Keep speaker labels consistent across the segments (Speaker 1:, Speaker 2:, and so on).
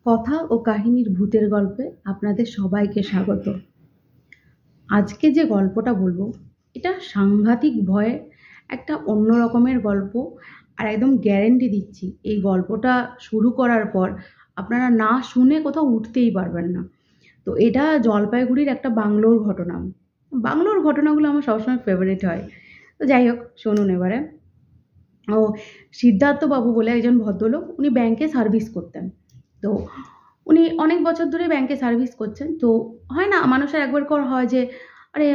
Speaker 1: কথা ও কাহিনীর ভূতের গল্পে আপনাদের সবাইকে স্বাগত। আজকে যে গল্পটা বলবো এটা সাংঘাতিক ভয়ের একটা অন্য রকমের গল্প। আর একদম গ্যারেন্টি দিচ্ছি এই গল্পটা শুরু করার পর আপনারা না শুনে কোথাও উঠতেই পারবেন না। তো এটা জলপাইগুড়ির একটা বাংলোর ঘটনা। বাংলোর ঘটনাগুলো আমার সবসময় ফেভারিট হয়। তো যাই হোক, শুনুন এবারে। ও সিদ্ধার্থ বাবু বলে একজন ভদ্রলোক, উনি ব্যাংকে সার্ভিস করতেন। তো উনি অনেক বছর ধরে ব্যাংকে সার্ভিস করছেন। তো হয় না, মানুষের একবার কর হয় যে আরে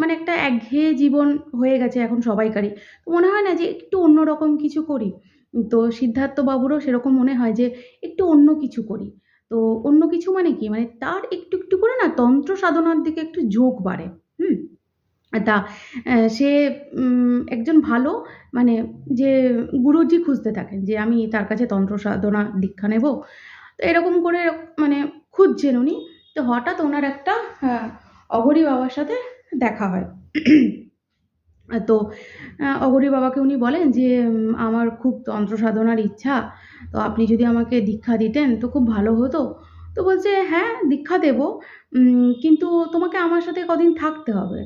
Speaker 1: মানে একটা একঘেয়ে জীবন হয়ে গেছে এখন সবাইকারই। তো মনে হয় না যে একটু অন্যরকম কিছু করি। তো সিদ্ধার্থ বাবুরও সেরকম মনে হয় যে একটু অন্য কিছু করি। তো অন্য কিছু মানে কি? মানে তার একটু, একটু করে না তন্ত্র সাধনার দিকে একটু ঝোঁক বাড়ে। হুম? তা সে একজন ভালো মানে যে গুরুজি খুঁজতে থাকেন যে আমি তার কাছে তন্ত্র সাধনা দীক্ষা নেব। তো এরকম করে মানে খুঁজছেন উনি। তো হঠাৎ ওনার একটা অঘরী বাবার সাথে দেখা হয়। তো অঘরী বাবাকে উনি বলেন যে আমার খুব তন্ত্র সাধনার ইচ্ছা। তো আপনি যদি আমাকে দীক্ষা দিতেন তো খুব ভালো হতো। তো বলছে, "হ্যাঁ, দীক্ষা দেব। কিন্তু তোমাকে আমার সাথে কদিন থাকতে হবে।"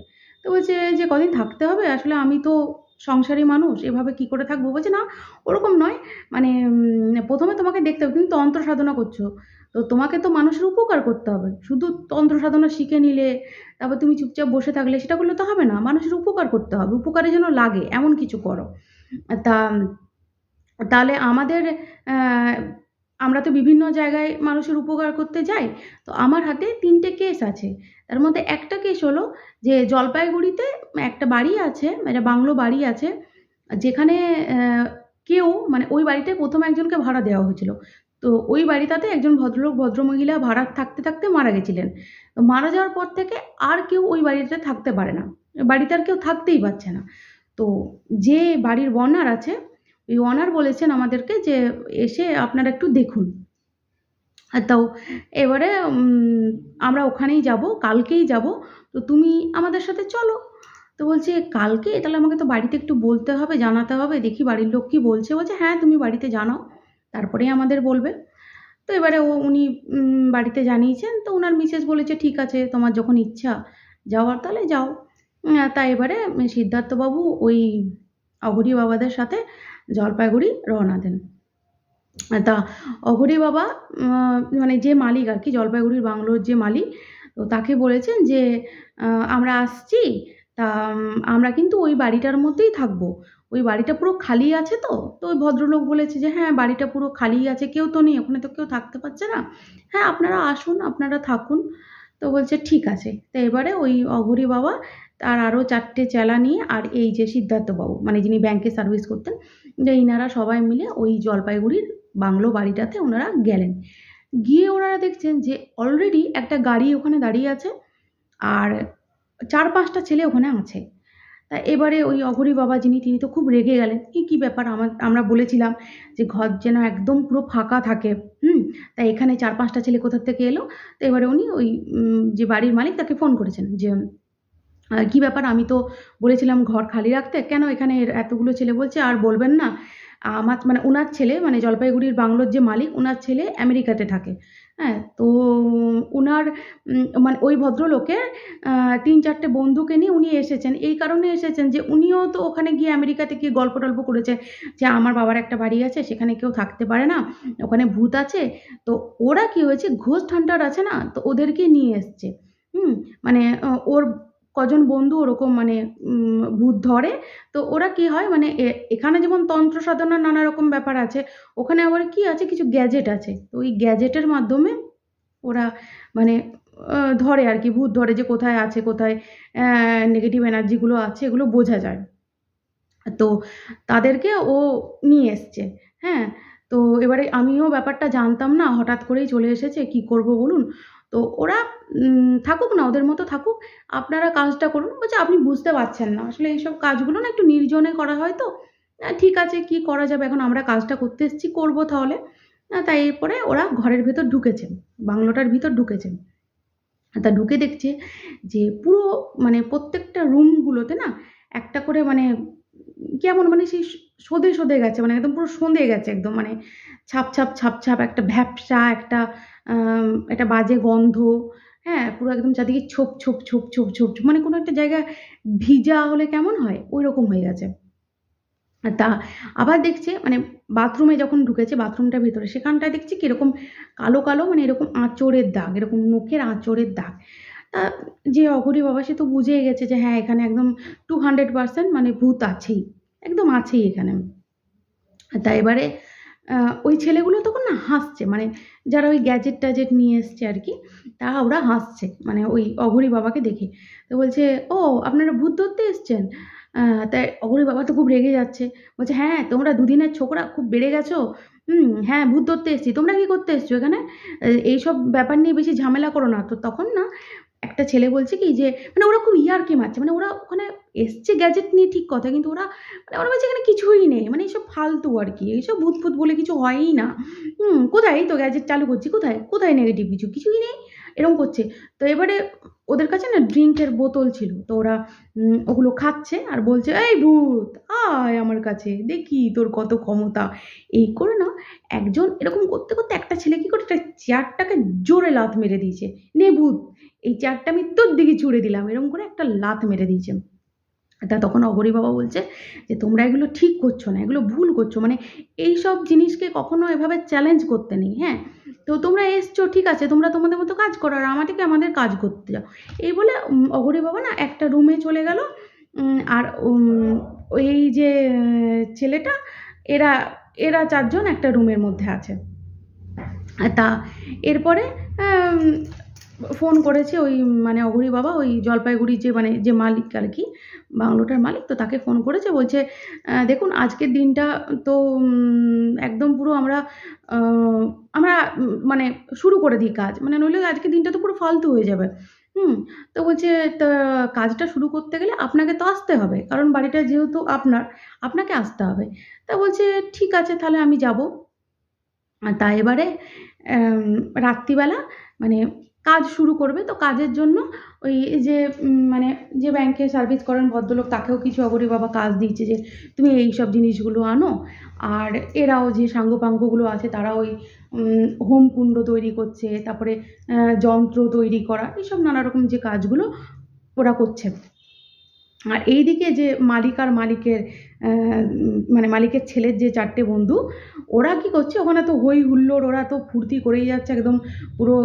Speaker 1: তো বলছে যে, "কদিন থাকতে হবে? আসলে আমি তো সংসারী মানুষ। এভাবে কি করে থাকবো?" বলছে, "না, ওরকম নয়। মানে ১ম এ তোমাকে দেখতে হবে। তুমি তন্ত্র সাধনা করছো। তো তোমাকে তো মানুষের উপকার করতে হবে। শুধু তন্ত্র সাধনা শিখে নিলে, তারপর তুমি চুপচাপ বসে থাকলে সেটা করলে তো হবে না। মানুষের উপকার করতে হবে। উপকারে যেন লাগে এমন কিছু করো।" তা তাহলে আমাদের অ্যা আমরা তো বিভিন্ন জায়গায় মানুষের উপকার করতে যাই। তো আমার হাতে ৩ টে কেস আছে। তার মধ্যে একটা কেস হলো যে জলপাইগুড়িতে একটা বাড়ি আছে, একটা বাংলো বাড়ি আছে। যেখানে কেউ মানে ওই বাড়িটায় ১ম একজনকে ভাড়া দেওয়া হয়েছিল। তো ওই বাড়িটাতে একজন ভদ্রলোক, ভদ্রমহিলা ভাড়া থাকতে, থাকতে মারা গেছিলেন। তো মারা যাওয়ার পর থেকে আর কেউ ওই বাড়িটাতে থাকতে পারে না। বাড়িতে আর কেউ থাকতেই পারছে না। তো যে বাড়ির ওনার আছে, ওই ওনার বলেছেন আমাদেরকে যে, "এসে আপনারা একটু দেখুন।" তো এবারে আমরা ওখানেই যাবো, কালকেই যাবো। তো তুমি আমাদের সাথে চলো। তো বলছে, "কালকে? তাহলে আমাকে তো বাড়িতে একটু বলতে হবে, জানাতে হবে। দেখি বাড়ির লোক কি বলছে।" বলছে, "হ্যাঁ, তুমি বাড়িতে জানাও। তারপরেই আমাদের বলবে।" তো এবারে উনি বাড়িতে জানিয়েছেন। তো উনার মিসেস বলেছে, "ঠিক আছে, তোমার যখন ইচ্ছা যাওয়ার তাহলে যাও।" তা এবারে সিদ্ধার্থবাবু ওই অঘরী বাবাদের সাথে জলপাইগুড়ি রওনা দেন। তা অঘরী বাবা মানে যে মালিক আরকি জলপাইগুড়ির বাংলোর যে মালিক, তো তাকে বলেছেন যে, আ "আমরা আসছি, তা আমরা কিন্তু ওই বাড়িটার মধ্যেই থাকবো। ওই বাড়িটা পুরো খালি আছে তো?" তো ওই ভদ্রলোক বলেছে যে, "হ্যাঁ, বাড়িটা পুরো খালিই আছে। কেউ তো নেই। ওখানে তো কেউ থাকতে পারছে না। হ্যাঁ, আপনারা আসুন, আপনারা থাকুন।" তো বলছে, "ঠিক আছে।" তো এবারে ওই অঘরী বাবা তার আরো ৪ টে চেলা নিয়ে আর এই যে সিদ্ধার্থ বাবু মানে যিনি ব্যাংকে সার্ভিস করতেন, যে ইনারা সবাই মিলে ওই জলপাইগুড়ির বাংলো বাড়িটাতে ওনারা গেলেন। গিয়ে ওনারা দেখছেন যে অলরেডি একটা গাড়ি ওখানে দাঁড়িয়ে আছে আর ৪-৫ টা ছেলে ওখানে আছে। তা এবারে ওই অঘরী বাবা যিনি তিনি তো খুব রেগে গেলেন। কি ব্যাপার? আমরা বলেছিলাম যে ঘর যেন একদম পুরো ফাঁকা থাকে। হুম? তা এখানে ৪-৫ টা ছেলে কোথা থেকে এলো? তো এবারে উনি ওই যে বাড়ির মালিক তাকে ফোন করেছেন যে "কি ব্যাপার? আমি তো বলেছিলাম ঘর খালি রাখতে। কেন এখানে এতগুলো ছেলে?" বলছে, "আর বলবেন না। আমার মানে উনার ছেলে মানে জলপাইগুড়ির বাংলোর যে মালিক, উনার ছেলে আমেরিকাতে থাকে। হ্যাঁ? তো উনার মানে ওই ভদ্রলোকের ৩-৪ টে বন্ধুকে নিয়ে উনি এসেছেন। এই কারণে এসেছেন যে উনিও তো ওখানে গিয়ে আমেরিকাতে গিয়ে গল্প-টল্প করেছেন যে, আমার বাবার একটা বাড়ি আছে, সেখানে কেউ থাকতে পারে না। ওখানে ভূত আছে। তো ওরা কি হয়েছে ঘোস্ট হান্টার আছে না? তো ওদেরকে নিয়ে এসছে। হুম? মানে ওর কজন বন্ধু ওরকম মানে ভূত ধরে। তো ওরা কি হয় মানে এখানে যেমন তন্ত্র সাধনার নানা রকম ব্যাপার আছে, ওখানে আবার কি আছে কিছু গ্যাজেট আছে। তো ওই গ্যাজেটের মাধ্যমে ওরা মানে ধরে আরকি, ভূত ধরে যে কোথায় আছে, কোথায় নেগেটিভ এনার্জি গুলো আছে এগুলো বোঝা যায়। তো তাদেরকে ও নিয়ে এসছে। হ্যাঁ? তো এবারে আমিও ব্যাপারটা জানতাম না। হঠাৎ করেই চলে এসেছে। কি করব বলুন? তো ওরা থাকুক না, ওদের মতো থাকুক। আপনারা কাজটা করুন। বলছে, "আপনি বুঝতে পারছেন না। আসলে এইসব কাজগুলো না একটু নির্জনে করা হয় তো। ঠিক আছে, কি করা যাবে? এখন আমরা কাজটা করতে এসেছি, করব তাহলে।" তাই এরপরে ওরা ঘরের ভেতর ঢুকেছেন। বাংলোটার ভিতর ঢুকেছেন। তা ঢুকে দেখছে যে পুরো মানে প্রত্যেকটা রুমগুলোতে না একটা করে মানে কেমন মানে সেই সধে সধে গেছে, মানে একদম পুরো সন্ধে গেছে একদম, মানে ছাপ ছাপ ছাপ ছাপ একটা ভ্যাপসা একটা একটা বাজে গন্ধ। হ্যাঁ, পুরো একদম চারদিকে ছোপ ছোপ ছোপ ছোপ ছোপ ছোপ, মানে কোনো একটা জায়গায় ভিজা হলে কেমন হয় ওই রকম হয়ে গেছে। তা আবার দেখছে মানে বাথরুমে যখন ঢুকেছে, বাথরুমটার ভিতরে সেখানটায় দেখছি কিরকম কালো কালো, মানে এরকম আঁচড়ের দাগ, এরকম নখের আঁচড়ের দাগ। তা যে অঘরী বাবা সে তো বুঝেই গেছে যে হ্যাঁ এখানে একদম 200% মানে ভূত আছেই, একদম আছেই এখানে। তা এবারে ওই ছেলেগুলো তখন না হাসছে, মানে যারা ওই গ্যাজেট ট্যাজেট নিয়ে এসছে আর কি, তা ওরা হাসছে মানে ওই অঘরী বাবাকে দেখে। তো বলছে, ও আপনারা ভূত ধরতে এসছেন? তাই অঘরী বাবা তো খুব রেগে যাচ্ছে, বলছে হ্যাঁ তোমরা দুদিনের ছোকরা খুব বেড়ে গেছো। হ্যাঁ ভূত ধরতে এসছি, তোমরা কি করতে এসছো এখানে? এইসব ব্যাপার নিয়ে বেশি ঝামেলা করো না। তো তখন না একটা ছেলে বলছে কি যে মানে ওরা খুব ইয়ার্কি মারছে, মানে ওরা ওখানে এসছে গ্যাজেট নিয়ে ঠিক কথা, কিন্তু ওরা মানে ওরা বলছে এখানে কিছুই নেই, মানে এইসব ফালতু আর কি, এইসব ভূত ফুত বলে কিছু হয়ই না। কোথায়, এই তো গ্যাজেট চালু করছি, কোথায় কোথায় নেগেটিভ কিছু, কিছুই নেই, এরকম করছে। তো এবারে ওদের কাছে না ড্রিঙ্কের বোতল ছিল, তো ওরা ওগুলো খাচ্ছে আর বলছে এই ভূত আয় আমার কাছে দেখি তোর কত ক্ষমতা। এই করে না একজন এরকম করতে করতে একটা ছেলে কি করে একটা চেয়ারটাকে জোরে লাথ মেরে দিয়েছে, নে ভূত এই চেয়ারটা আমি তোর দিকে ছুড়ে দিলাম, এরকম করে একটা লাথ মেরে দিয়েছে। তা তখন অঘরী বাবা বলছে যে তোমরা এগুলো ঠিক করছো না, এগুলো ভুল করছো, মানে এইসব জিনিসকে কখনো এভাবে চ্যালেঞ্জ করতে নেই। হ্যাঁ, তো তোমরা এসছো ঠিক আছে, তোমরা তোমাদের মতো কাজ করো আর আমাদেরকে আমাদের কাজ করতে যাও। এই বলে অঘরী বাবা না একটা রুমে চলে গেল। আর ওই যে ছেলেটা, এরা এরা চারজন একটা রুমের মধ্যে আছে। তা এরপরে আম, ফোন করেছে ওই মানে অঘরী বাবা ওই জলপাইগুড়ির যে মানে যে মালিক আর কি, বাংলোটার মালিক, তো তাকে ফোন করেছে, বলছে দেখুন আজকের দিনটা তো একদম পুরো আমরা আমরা মানে শুরু করে দিই কাজ, মানে নইলে আজকের দিনটা তো পুরো ফালতু হয়ে যাবে। হুম তো বলছে তা কাজটা শুরু করতে গেলে আপনাকে তো আসতে হবে, কারণ বাড়িটা যেহেতু আপনার, আপনাকে আসতে হবে। তা বলছে ঠিক আছে তাহলে আমি যাব। তা এবারে রাত্রিবেলা মানে কাজ শুরু করবে, তো কাজের জন্য ওই যে মানে যে ব্যাংকে সার্ভিস করেন ভদ্রলোক, তাকেও কিছু অঘরী বাবা কাজ দিয়েছে যে তুমি এই সব জিনিসগুলো আনো। আর এরাও যে সাঙ্গপাঙ্গগুলো আছে তারা ওই হোমকুণ্ড তৈরি করছে, তারপরে যন্ত্র তৈরি করা, এইসব নানা রকম যে কাজগুলো ওরা করছে। আর এইদিকে যে মালিক আর মালিকের মানে মালিকের ছেলের যে চারটে বন্ধু, ওরা কি করছে ওখানে তো হই হুল্লোড়, ওরা তো ফুর্তি করেই যাচ্ছে একদম,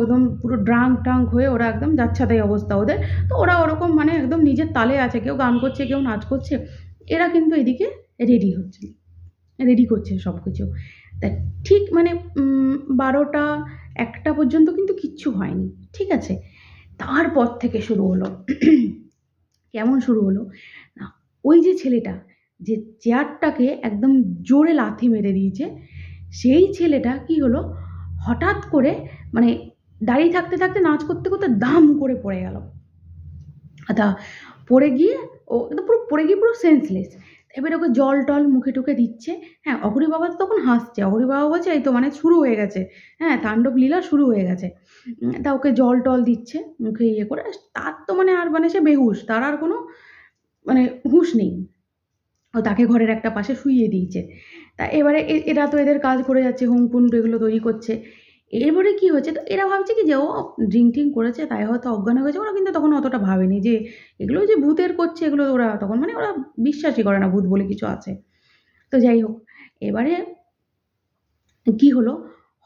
Speaker 1: একদম পুরো ড্রাঙ্ক ট্রাঙ্ক হয়ে ওরা একদম যাচ্ছে তাই অবস্থা ওদের। তো ওরা ওরকম মানে একদম নিজের তালে আছে, কেউ গান করছে কেউ নাচ করছে, এরা কিন্তু এদিকে রেডি হচ্ছে, রেডি করছে সব কিছু। তা ঠিক মানে 12টা 1টা পর্যন্ত কিন্তু কিচ্ছু হয়নি, ঠিক আছে। তারপর থেকে শুরু হলো কেমন শুরু হলো না, ওই যে ছেলেটা যে চেয়ারটাকে একদম জোরে লাথি মেরে দিয়েছে, সেই ছেলেটা কি হলো হঠাৎ করে মানে দাঁড়িয়ে থাকতে থাকতে নাচ করতে করতে দাম করে পড়ে গেল। তা পড়ে গিয়ে ও একদম পুরো পড়ে গিয়ে পুরো সেন্সলেস। এবার ওকে জল টল মুখে টুকে দিচ্ছে। হ্যাঁ, অঘরী বাবা তো তখন হাসছে, অঘরী বাবা বলছে এই তো মানে শুরু হয়ে গেছে, হ্যাঁ তাণ্ডব লীলা শুরু হয়ে গেছে। তা ওকে জল টল দিচ্ছে মুখে ইয়ে করে, তার তো মানে আর মানে সে বেহুশ, তার আর কোনো মানে হুঁশ নেই। ও তাকে ঘরের একটা পাশে শুইয়ে দিয়েছে। তা এবারে এরা তো এদের কাজ করে যাচ্ছে, হোমকুণ্ড এগুলো তৈরি করছে। এরপরে কি হয়েছে, তো এরা ভাবছে কি যে ও ড্রিঙ্ক ট্রিঙ্ক করেছে তাই হয়তো অজ্ঞান হয়ে গেছে, ওরা কিন্তু তখন অতটা ভাবেনি যে এগুলো যে ভূতের করছে, এগুলো ওরা তখন মানে ওরা বিশ্বাসই করে না ভূত বলে কিছু আছে। তো যাই হোক, এবারে কি হলো,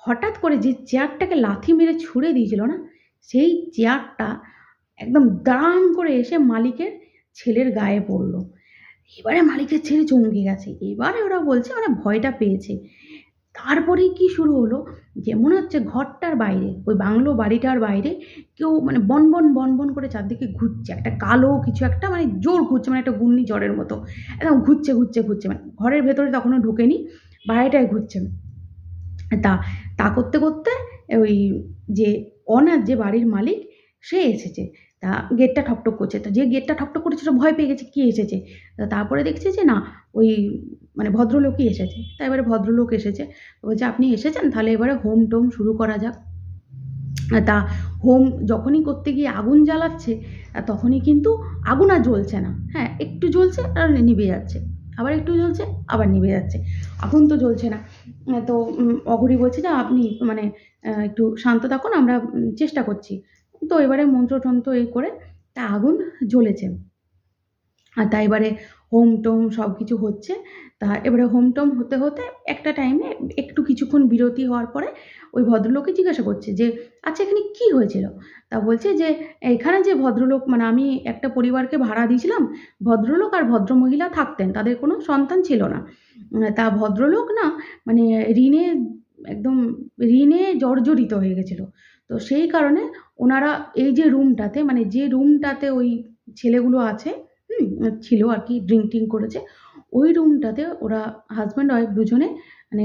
Speaker 1: হঠাৎ করে যে চেয়ারটাকে লাথি মেরে ছুঁড়ে দিয়েছিল না, সেই চেয়ারটা একদম দাম করে এসে মালিকের ছেলের গায়ে পড়লো। এবারে মালিকের ছেলে চমকে গেছে, এবারে ওরা বলছে মানে ভয়টা পেয়েছে। তারপরেই কি শুরু হলো যে মনে হচ্ছে ঘরটার বাইরে ওই বাংলো বাড়িটার বাইরে কেউ মানে বনবন বনবন করে চারদিকে ঘুরছে, একটা কালো কিছু একটা মানে জোর ঘুরছে, মানে একটা ঘূর্ণি ঝড়ের মতো একদম ঘুরছে ঘুরছে ঘুরছে, মানে ঘরের ভেতরে তখনও ঢুকেনি, বাইরেটায় ঘুরছে। তা তা করতে করতে ওই যে অনার যে বাড়ির মালিক সে এসেছে। তা গেটটা ঠকঠক করছে, তো যে গেটটা ঠকঠক করেছে সে ভয় পেয়ে গেছে, কি এসেছে। তা তারপরে দেখছে যে না ওই মানে ভদ্রলোকই এসেছে। তা এবারে ভদ্রলোক এসেছে, বলছে আপনি এসেছেন তাহলে এবারে হোম টোম শুরু করা যাক। তা হোম যখনই করতে গিয়ে আগুন জ্বালাচ্ছে, তখনই কিন্তু আগুন আর জ্বলছে না, হ্যাঁ একটু জ্বলছে আর নিভে যাচ্ছে, আবার একটু জ্বলছে, আবার নিভে যাচ্ছে, আগুন তো জ্বলছে না। তো অঘরি বলছে যে আপনি মানে একটু শান্ত থাকুন, আমরা চেষ্টা করছি। তো এবারে মন্ত্রতন্ত্র এই করে তা আগুন জ্বলেছে। আর তা এবারে হোম টোম সব কিছু হচ্ছে। তা এবারে হোম টোম হতে হতে একটা টাইমে একটু কিছুক্ষণ বিরতি হওয়ার পরে ওই ভদ্রলোককে জিজ্ঞাসা করছে যে আচ্ছা এখানে কি হয়েছিল। তা বলছে যে এখানে যে ভদ্রলোক মানে আমি একটা পরিবারকে ভাড়া দিয়েছিলাম, ভদ্রলোক আর ভদ্রমহিলা থাকতেন, তাদের কোনো সন্তান ছিল না। তা ভদ্রলোক না মানে ঋণে একদম ঋণে জর্জরিত হয়ে গেছিল। তো সেই কারণে ওনারা এই যে রুমটাতে মানে যে রুমটাতে ওই ছেলেগুলো আছে ছিল আর কি, ড্রিঙ্ক করেছে, ওই রুমটাতে ওরা হাজব্যান্ড ওয়াইফ দুজনে মানে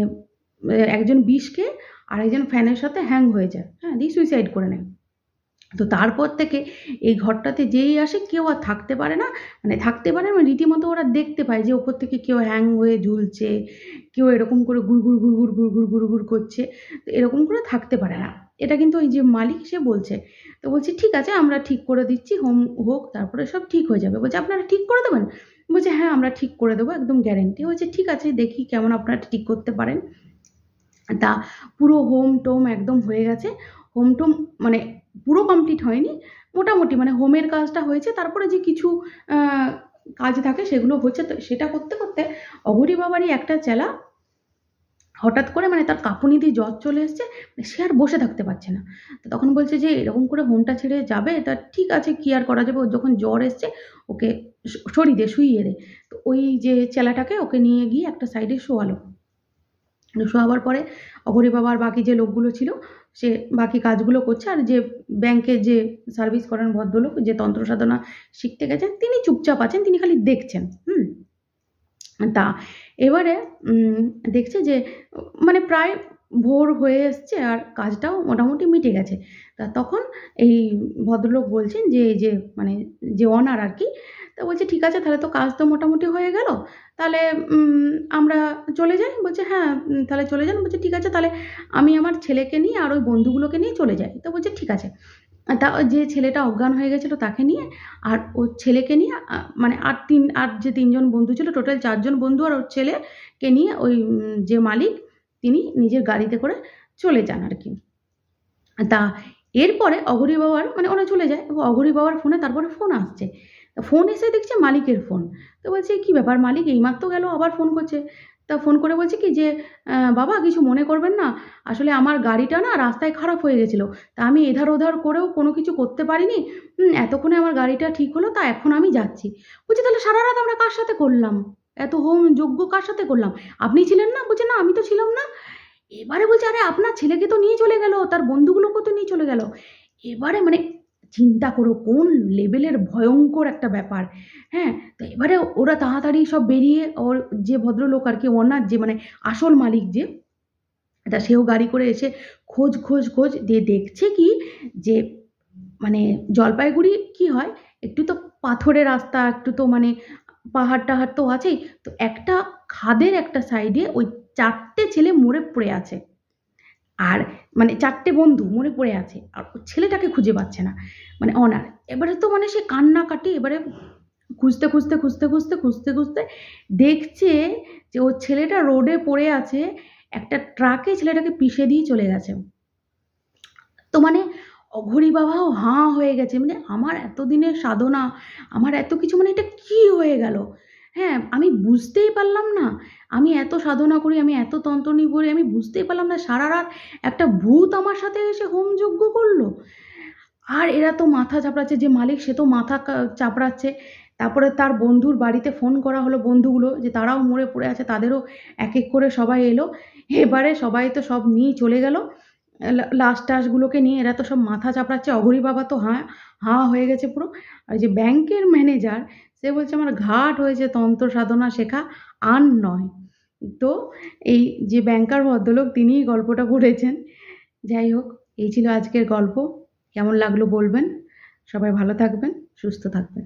Speaker 1: একজন বিষ খেয়ে আর একজন ফ্যানের সাথে হ্যাং হয়ে যায়, হ্যাঁ, দিয়ে সুইসাইড করে নেয়। তো তারপর থেকে এই ঘরটাতে যেই আসে কেউ আর থাকতে পারে না, মানে থাকতে পারে মানে রীতিমতো ওরা দেখতে পায় যে ওপর থেকে কেউ হ্যাং হয়ে ঝুলছে, কেউ এরকম করে গুড়গুড় গুড়গুড় গুড়গুড় গুড়গুড় করছে, তো এরকম করে থাকতে পারে না। এটা কিন্তু ওই যে মালিক সে বলছে। তো বলছে ঠিক আছে আমরা ঠিক করে দিচ্ছি, হোম হোক, তারপরে সব ঠিক হয়ে যাবে। বলছে আপনারা ঠিক করে দেবেন? বলছে হ্যাঁ আমরা ঠিক করে দেবো, একদম গ্যারেন্টি। বলছে ঠিক আছে দেখি কেমন আপনারা ঠিক করতে পারেন। তা পুরো হোম টোম একদম হয়ে গেছে। হোম টোম মানে পুরো কমপ্লিট হয়নি, মোটামুটি মানে হোমের কাজটা হয়েছে, তারপরে যে কিছু কাজ থাকে সেগুলো হচ্ছে। তো সেটা করতে করতে অঘরি বাবারই একটা চেলা হঠাৎ করে মানে তার কাঁপুনি দিয়ে জ্বর চলে এসছে, সে আর বসে থাকতে পারছে না। তো তখন বলছে যে এরকম করে হোমটা ছেড়ে যাবে, তা ঠিক আছে কি আর করা যাবে, ওর যখন জ্বর এসছে ওকে সরিয়ে দে, শুইয়ে দে। তো ওই যে চেলাটাকে ওকে নিয়ে গিয়ে একটা সাইডে শোয়ালো। শোয়াবার পরে অঘরি বাবার বাকি যে লোকগুলো ছিল সে বাকি কাজগুলো করছে, আর যে ব্যাংকে যে সার্ভিস করেন ভদ্রলোক যে তন্ত্র সাধনা শিখতে গেছেন তিনি চুপচাপ আছেন, তিনি খালি দেখছেন। তা এবারে দেখছে যে মানে প্রায় ভোর হয়ে এসছে আর কাজটাও মোটামুটি মিটে গেছে। তা তখন এই ভদ্রলোক বলছেন যে এই যে মানে যে ওনার আর কি, তা বলছে ঠিক আছে তাহলে তো কাজ তো মোটামুটি হয়ে গেল, তাহলে আমরা চলে যাই। বলছে হ্যাঁ তাহলে চলে যান। বলছে ঠিক আছে তাহলে আমি আমার ছেলেকে নিয়ে আর ওই বন্ধুগুলোকে নিয়ে চলে যাই। তো বলছে ঠিক আছে। তা যে ছেলেটা অজ্ঞান হয়ে গেছিলো তাকে নিয়ে আর ওর ছেলেকে নিয়ে মানে আর যে ৩ জন বন্ধু ছিল, টোটাল ৪ জন বন্ধু আর ওর ছেলেকে নিয়ে ওই যে মালিক তিনি নিজের গাড়িতে করে চলে যান আর কি। তা এরপরে অঘরি বাবার মানে ওরা চলে যায় এবং অঘরি বাবার ফোনে তারপরে ফোন আসছে। তা ফোন এসে দেখছে মালিকের ফোন। তো বলছে কী ব্যাপার মালিক এইমাত্র গেল আবার ফোন করছে। তা ফোন করে বলছে কি যে বাবা কিছু মনে করবেন না, আসলে আমার গাড়িটা না রাস্তায় খারাপ হয়ে গেছিলো, তা আমি এধার ওধার করেও কোনো কিছু করতে পারিনি, এতক্ষণে আমার গাড়িটা ঠিক হলো, তা এখন আমি যাচ্ছি। বলছে তাহলে সারা রাত আমরা কার সাথে করলাম, এত হোম যজ্ঞ কার সাথে করলাম, আপনি ছিলেন না? বলছে না আমি তো ছিলাম না। এবারে বলছে আরে আপনার ছেলেকে তো নিয়ে চলে গেল, তার বন্ধুগুলোকেও তো নিয়ে চলে গেল। এবারে মানে চিন্তা করো কোন লেভেলের ভয়ঙ্কর একটা ব্যাপার। হ্যাঁ, তো এবারে ওরা তাড়াতাড়ি সব বেরিয়ে ওর যে ভদ্রলোক আর কি ওনার যে মানে আসল মালিক যে, তা সেও গাড়ি করে এসে খোঁজ খোঁজ খোঁজ দিয়ে দেখছে কি যে মানে জলপাইগুড়ি কি হয় একটু তো পাথরের রাস্তা, একটু তো মানে পাহাড় টাহাড় তো আছেই। তো একটা খাদের একটা সাইডে ওই 4টে ছেলে মরে পড়ে আছে, আর মানে 4টে বন্ধু মরে পড়ে আছে, আর ওই ছেলেটাকে খুঁজে পাচ্ছে না মানে অনার। এবারে তো মানে সে কান্নাকাটি, এবারে খুঁজতে খুঁজতে খুঁজতে খুঁজতে খুঁজতে খুঁজতে দেখছে যে ওর ছেলেটা রোডে পড়ে আছে, একটা ট্রাকে ছেলেটাকে পিষে দিয়ে চলে গেছে। তো মানে অঘরি বাবাও হাঁ হয়ে গেছে, মানে আমার এতদিনের সাধনা, আমার এত কিছু মানে এটা কি হয়ে গেল। হ্যাঁ আমি বুঝতেই পারলাম না, আমি এত সাধনা করি, আমি এত তন্ত্রণী করি, আমি বুঝতেই পারলাম না সারা রাত একটা ভূত আমার সাথে এসে হোমযজ্ঞ করলো। আর এরা তো মাথা চাপড়াচ্ছে, যে মালিক সে তো মাথা চাপড়াচ্ছে। তারপরে তার বন্ধুর বাড়িতে ফোন করা হলো, বন্ধুগুলো যে তারাও মরে পড়ে আছে, তাদেরও এক এক করে সবাই এলো। এবারে সবাই তো সব নিয়ে চলে গেল, লাশ টাশগুলোকে নিয়ে। এরা তো সব মাথা চাপড়াচ্ছে, অঘরি বাবা তো হাঁ হাঁ হয়ে গেছে পুরো। আর যে ব্যাংকের ম্যানেজার সে বলছে আমার ঘাট হয়েছে তন্ত্র সাধনা শেখা, আর নয়। তো এই যে ব্যাংকার ভদ্রলোক তিনিই গল্পটা করেছেন। যাই হোক, এই ছিল আজকের গল্প। কেমন লাগলো বলবেন। সবাই ভালো থাকবেন, সুস্থ থাকবেন।